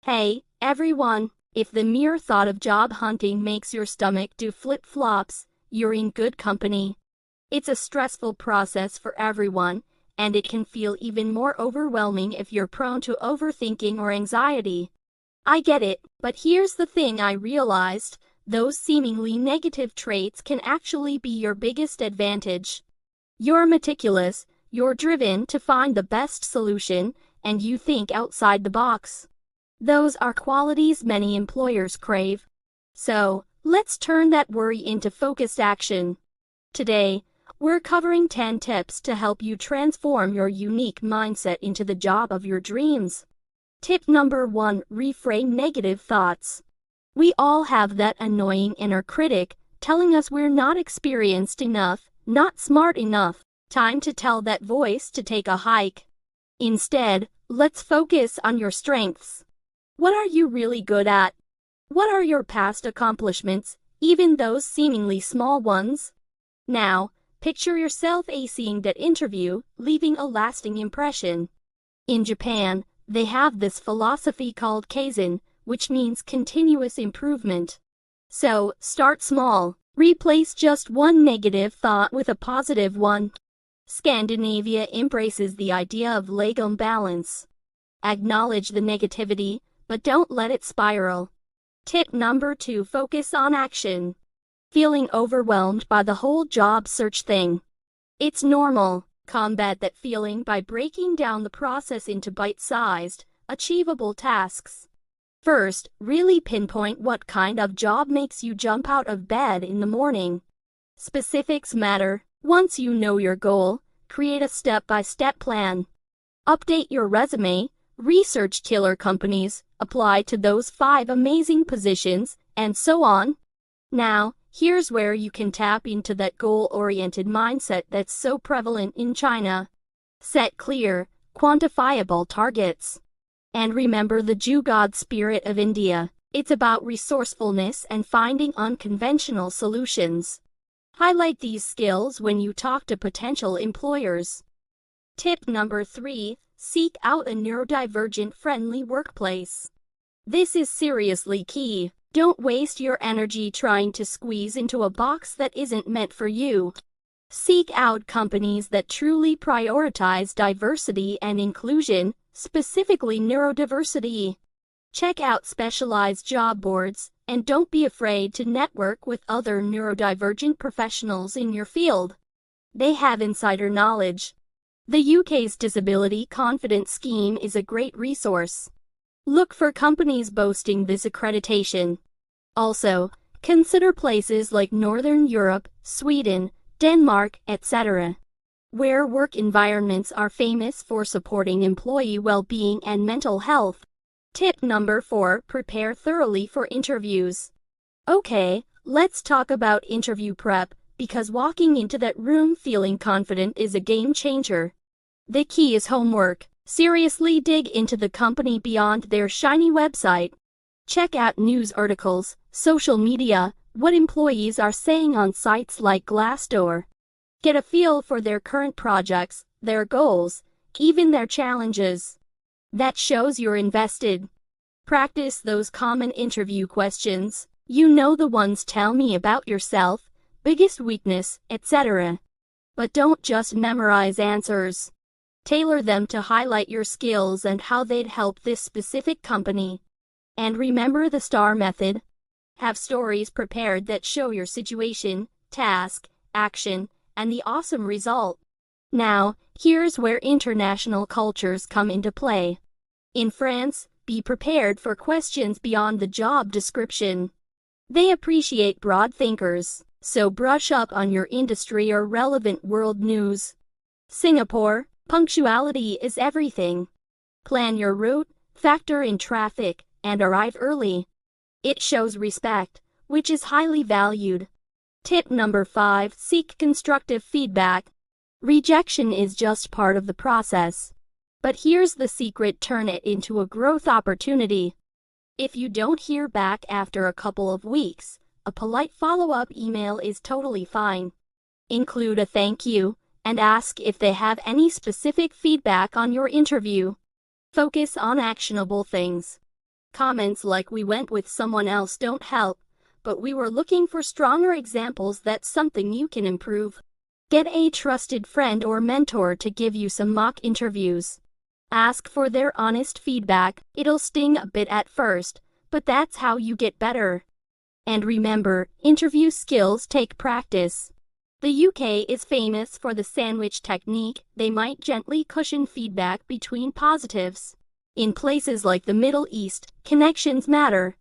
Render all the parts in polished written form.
Hey, everyone, if the mere thought of job hunting makes your stomach do flip-flops, you're in good company. It's a stressful process for everyone, and it can feel even more overwhelming if you're prone to overthinking or anxiety. I get it, but here's the thing I realized, those seemingly negative traits can actually be your biggest advantage. You're meticulous, you're driven to find the best solution, and you think outside the box. Those are qualities many employers crave. So, let's turn that worry into focused action. Today, we're covering 10 tips to help you transform your unique mindset into the job of your dreams. Tip number 1: reframe negative thoughts. We all have that annoying inner critic telling us we're not experienced enough, not smart enough. Time to tell that voice to take a hike. Instead, let's focus on your strengths. What are you really good at? What are your past accomplishments, even those seemingly small ones? Now, picture yourself acing that interview, leaving a lasting impression. In Japan, they have this philosophy called Kaizen, which means continuous improvement. So, start small. Replace just one negative thought with a positive one. Scandinavia embraces the idea of Lagom balance. Acknowledge the negativity, but don't let it spiral. Tip number 2: focus on action. Feeling overwhelmed by the whole job search thing? It's normal. Combat that feeling by breaking down the process into bite-sized, achievable tasks. First, really pinpoint what kind of job makes you jump out of bed in the morning. Specifics matter. Once you know your goal, create a step-by-step plan. Update your resume, research killer companies, apply to those 5 amazing positions, and so on. Now, here's where you can tap into that goal-oriented mindset that's so prevalent in China. Set clear, quantifiable targets. And remember the Jugaad spirit of India. It's about resourcefulness and finding unconventional solutions. Highlight these skills when you talk to potential employers. Tip number 3: seek out a neurodivergent friendly workplace. This is seriously key. Don't waste your energy trying to squeeze into a box that isn't meant for you. Seek out companies that truly prioritize diversity and inclusion, specifically neurodiversity. Check out specialized job boards, and don't be afraid to network with other neurodivergent professionals in your field. They have insider knowledge. The UK's Disability Confidence Scheme is a great resource. Look for companies boasting this accreditation. Also, consider places like Northern Europe, Sweden, Denmark, etc., where work environments are famous for supporting employee well-being and mental health. Tip number 4: prepare thoroughly for interviews. Okay, let's talk about interview prep, because walking into that room feeling confident is a game changer. The key is homework. Seriously dig into the company beyond their shiny website. Check out news articles, social media, what employees are saying on sites like Glassdoor. Get a feel for their current projects, their goals, even their challenges. That shows you're invested. Practice those common interview questions. You know the ones: tell me about yourself, biggest weakness, etc. But don't just memorize answers. Tailor them to highlight your skills and how they'd help this specific company. And remember the STAR method. Have stories prepared that show your situation, task, action, and the awesome result. Now, here's where international cultures come into play. In France, be prepared for questions beyond the job description. They appreciate broad thinkers, so brush up on your industry or relevant world news. Singapore, punctuality is everything. Plan your route, factor in traffic, and arrive early. It shows respect, which is highly valued. Tip number 5: seek constructive feedback. Rejection is just part of the process. But here's the secret: turn it into a growth opportunity. If you don't hear back after a couple of weeks, a polite follow-up email is totally fine. Include a thank you, and ask if they have any specific feedback on your interview. Focus on actionable things. Comments like "we went with someone else" don't help, but we were looking for stronger examples that's something you can improve. Get a trusted friend or mentor to give you some mock interviews. Ask for their honest feedback. It'll sting a bit at first, but that's how you get better. And remember, interview skills take practice. The UK is famous for the sandwich technique. They might gently cushion feedback between positives. In places like the Middle East, connections matter.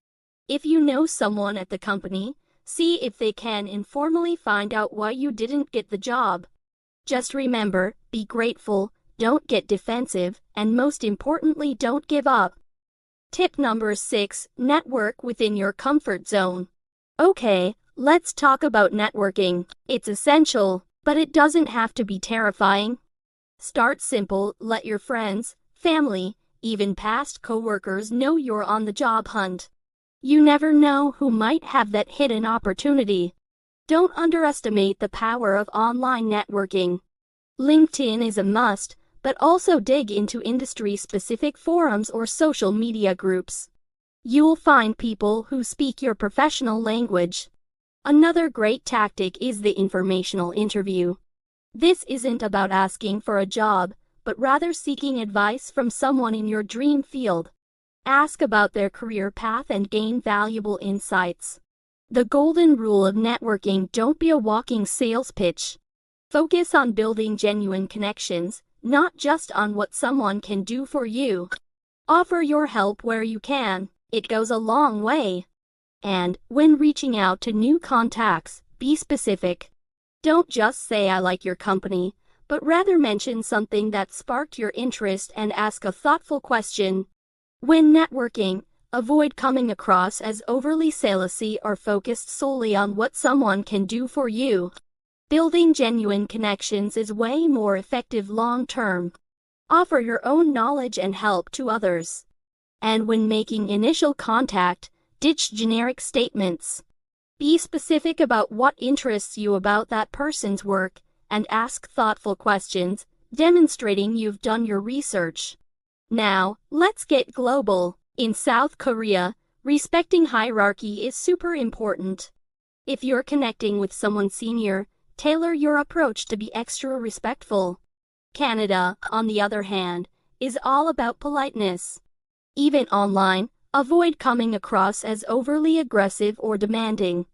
If you know someone at the company, see if they can informally find out why you didn't get the job. Just remember, be grateful, don't get defensive, and most importantly, don't give up. Tip number 6, network within your comfort zone. Okay, let's talk about networking. It's essential, but it doesn't have to be terrifying. Start simple, let your friends, family, even past coworkers know you're on the job hunt. You never know who might have that hidden opportunity. Don't underestimate the power of online networking. LinkedIn is a must, but also dig into industry-specific forums or social media groups. You'll find people who speak your professional language. Another great tactic is the informational interview. This isn't about asking for a job, but rather seeking advice from someone in your dream field. Ask about their career path and gain valuable insights. The golden rule of networking: don't be a walking sales pitch. Focus on building genuine connections, not just on what someone can do for you. Offer your help where you can. It goes a long way. And, when reaching out to new contacts, be specific. Don't just say "I like your company," but rather mention something that sparked your interest and ask a thoughtful question. When networking, avoid coming across as overly salesy or focused solely on what someone can do for you. Building genuine connections is way more effective long-term. Offer your own knowledge and help to others. And when making initial contact, ditch generic statements. Be specific about what interests you about that person's work, and ask thoughtful questions, demonstrating you've done your research. Now, let's get global. In South Korea, respecting hierarchy is super important. If you're connecting with someone senior, tailor your approach to be extra respectful. Canada, on the other hand, is all about politeness. Even online, avoid coming across as overly aggressive or demanding.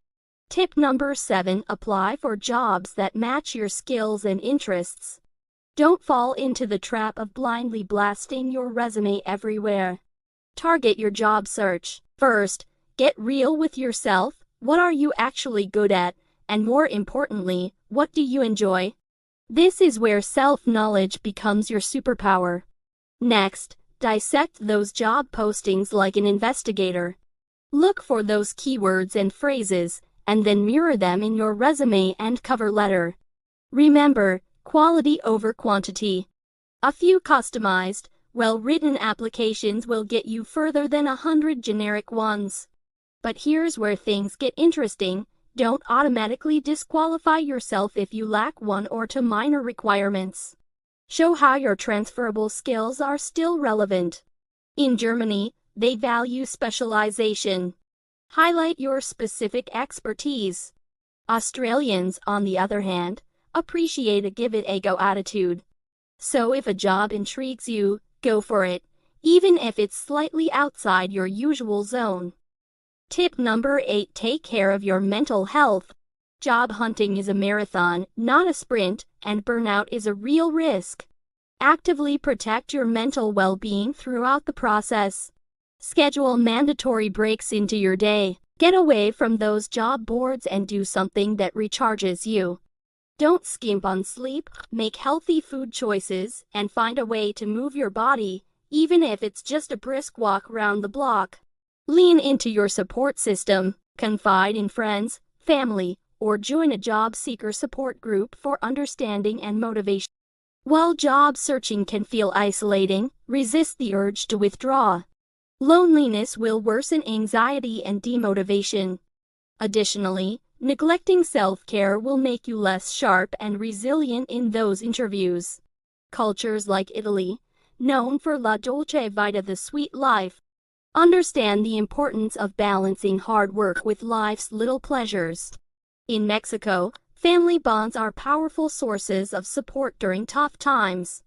Tip number 7, apply for jobs that match your skills and interests. Don't fall into the trap of blindly blasting your resume everywhere. Target your job search. First, get real with yourself. What are you actually good at? And more importantly, what do you enjoy? This is where self-knowledge becomes your superpower. Next, dissect those job postings like an investigator. Look for those keywords and phrases, and then mirror them in your resume and cover letter. Remember, quality over quantity. A few customized, well-written applications will get you further than 100 generic ones. But here's where things get interesting. Don't automatically disqualify yourself if you lack 1 or 2 minor requirements. Show how your transferable skills are still relevant. In Germany, they value specialization. Highlight your specific expertise. Australians, on the other hand, appreciate a give-it-a-go attitude. So if a job intrigues you, go for it, even if it's slightly outside your usual zone. Tip number 8, take care of your mental health. Job hunting is a marathon, not a sprint, and burnout is a real risk. Actively protect your mental well-being throughout the process. Schedule mandatory breaks into your day. Get away from those job boards and do something that recharges you. Don't skimp on sleep, make healthy food choices, and find a way to move your body, even if it's just a brisk walk around the block. Lean into your support system, confide in friends, family, or join a job seeker support group for understanding and motivation. While job searching can feel isolating, resist the urge to withdraw. Loneliness will worsen anxiety and demotivation. Additionally, neglecting self-care will make you less sharp and resilient in those interviews. Cultures like Italy, known for la dolce vita, the sweet life, Understand the importance of balancing hard work with life's little pleasures. In Mexico, family bonds are powerful sources of support during tough times.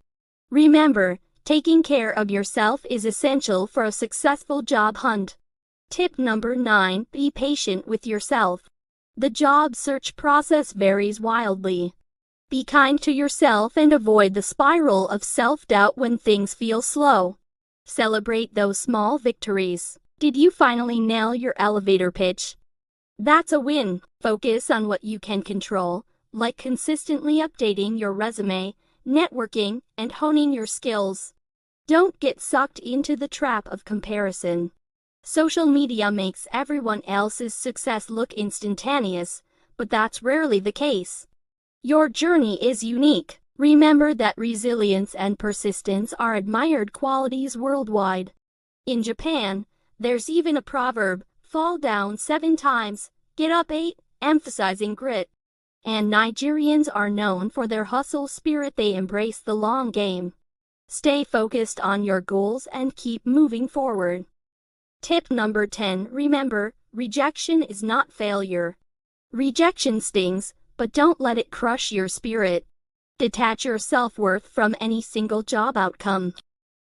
Remember, taking care of yourself is essential for a successful job hunt. Tip number 9: be patient with yourself. The job search process varies wildly. Be kind to yourself and avoid the spiral of self-doubt when things feel slow. Celebrate those small victories. Did you finally nail your elevator pitch? That's a win. Focus on what you can control, like consistently updating your resume, networking, and honing your skills. Don't get sucked into the trap of comparison. Social media makes everyone else's success look instantaneous, but that's rarely the case. Your journey is unique. Remember that resilience and persistence are admired qualities worldwide. In Japan, there's even a proverb, fall down 7 times, get up 8, emphasizing grit. And Nigerians are known for their hustle spirit. They embrace the long game. Stay focused on your goals and keep moving forward. Tip number 10: remember, rejection is not failure. Rejection stings, but don't let it crush your spirit. Detach your self-worth from any single job outcome.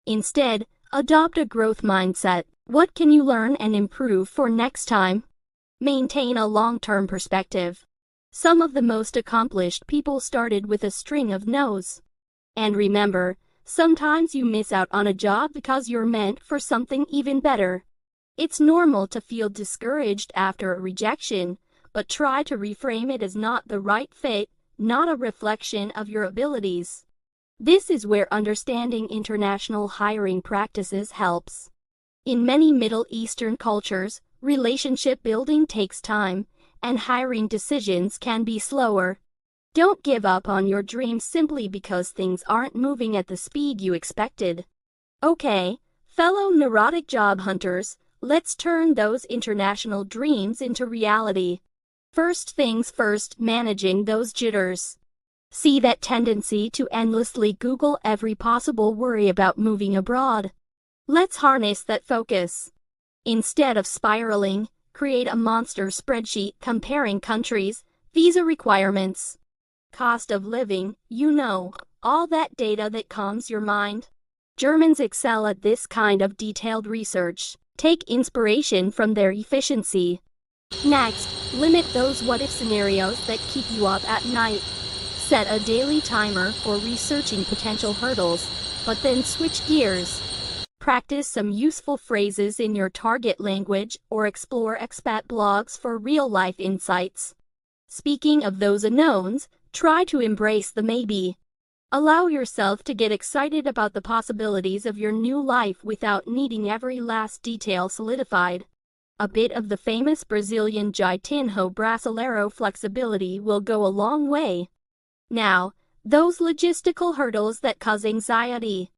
Instead, adopt a growth mindset. What can you learn and improve for next time? Maintain a long-term perspective. Some of the most accomplished people started with a string of no's. And remember, sometimes you miss out on a job because you're meant for something even better. It's normal to feel discouraged after a rejection, but try to reframe it as not the right fit, not a reflection of your abilities. This is where understanding international hiring practices helps. In many Middle Eastern cultures, relationship building takes time, and hiring decisions can be slower. Don't give up on your dreams simply because things aren't moving at the speed you expected. Okay, fellow neurotic job hunters, let's turn those international dreams into reality. First things first, managing those jitters. See that tendency to endlessly Google every possible worry about moving abroad? Let's harness that focus. Instead of spiraling, create a monster spreadsheet comparing countries, visa requirements, cost of living, all that data that calms your mind. Germans excel at this kind of detailed research. Take inspiration from their efficiency. Next, limit those what-if scenarios that keep you up at night. Set a daily timer for researching potential hurdles, but then switch gears. Practice some useful phrases in your target language or explore expat blogs for real-life insights. Speaking of those unknowns, try to embrace the maybe. Allow yourself to get excited about the possibilities of your new life without needing every last detail solidified. A bit of the famous Brazilian Jaitinho Brasileiro flexibility will go a long way. Now, those logistical hurdles that cause anxiety.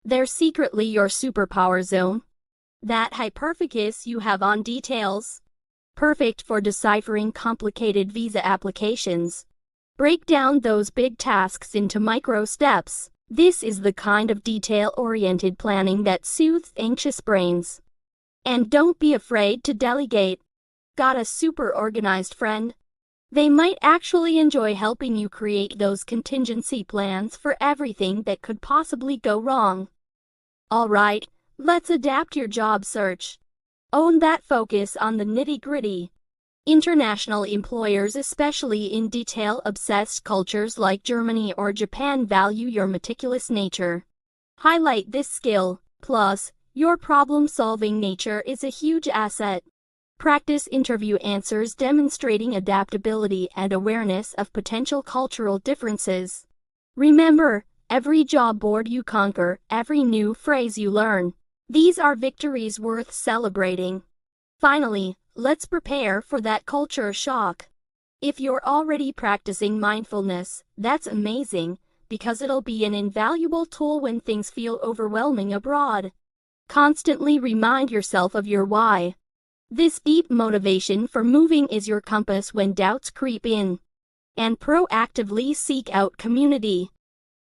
They're secretly your superpower zone. That hyperfocus you have on details. Perfect for deciphering complicated visa applications. Break down those big tasks into micro steps. This is the kind of detail-oriented planning that soothes anxious brains. And don't be afraid to delegate. Got a super organized friend? They might actually enjoy helping you create those contingency plans for everything that could possibly go wrong. Alright, let's adapt your job search. Own that focus on the nitty-gritty. International employers, especially in detail-obsessed cultures like Germany or Japan, value your meticulous nature. Highlight this skill. Plus, your problem-solving nature is a huge asset. Practice interview answers demonstrating adaptability and awareness of potential cultural differences. Remember, every job board you conquer, every new phrase you learn. These are victories worth celebrating. Finally, let's prepare for that culture shock. If you're already practicing mindfulness, that's amazing, because it'll be an invaluable tool when things feel overwhelming abroad. Constantly remind yourself of your why. This deep motivation for moving is your compass when doubts creep in. And proactively seek out community.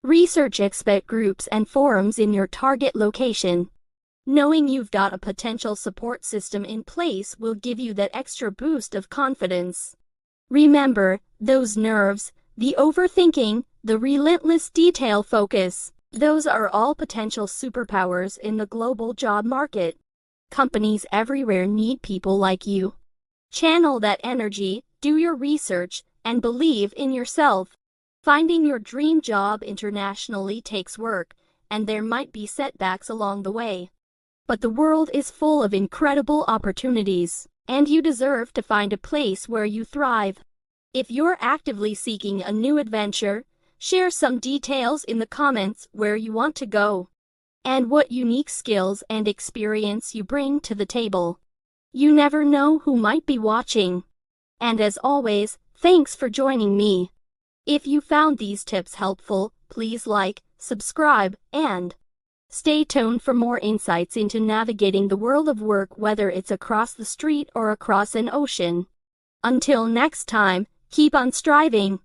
Research expat groups and forums in your target location. Knowing you've got a potential support system in place will give you that extra boost of confidence. Remember, those nerves, the overthinking, the relentless detail focus, those are all potential superpowers in the global job market. Companies everywhere need people like you. Channel that energy, do your research, and believe in yourself. Finding your dream job internationally takes work, and there might be setbacks along the way. But the world is full of incredible opportunities, and you deserve to find a place where you thrive. If you're actively seeking a new adventure, share some details in the comments where you want to go, and what unique skills and experience you bring to the table. You never know who might be watching. And as always, thanks for joining me. If you found these tips helpful, please like, subscribe, and stay tuned for more insights into navigating the world of work, whether it's across the street or across an ocean. Until next time, keep on striving.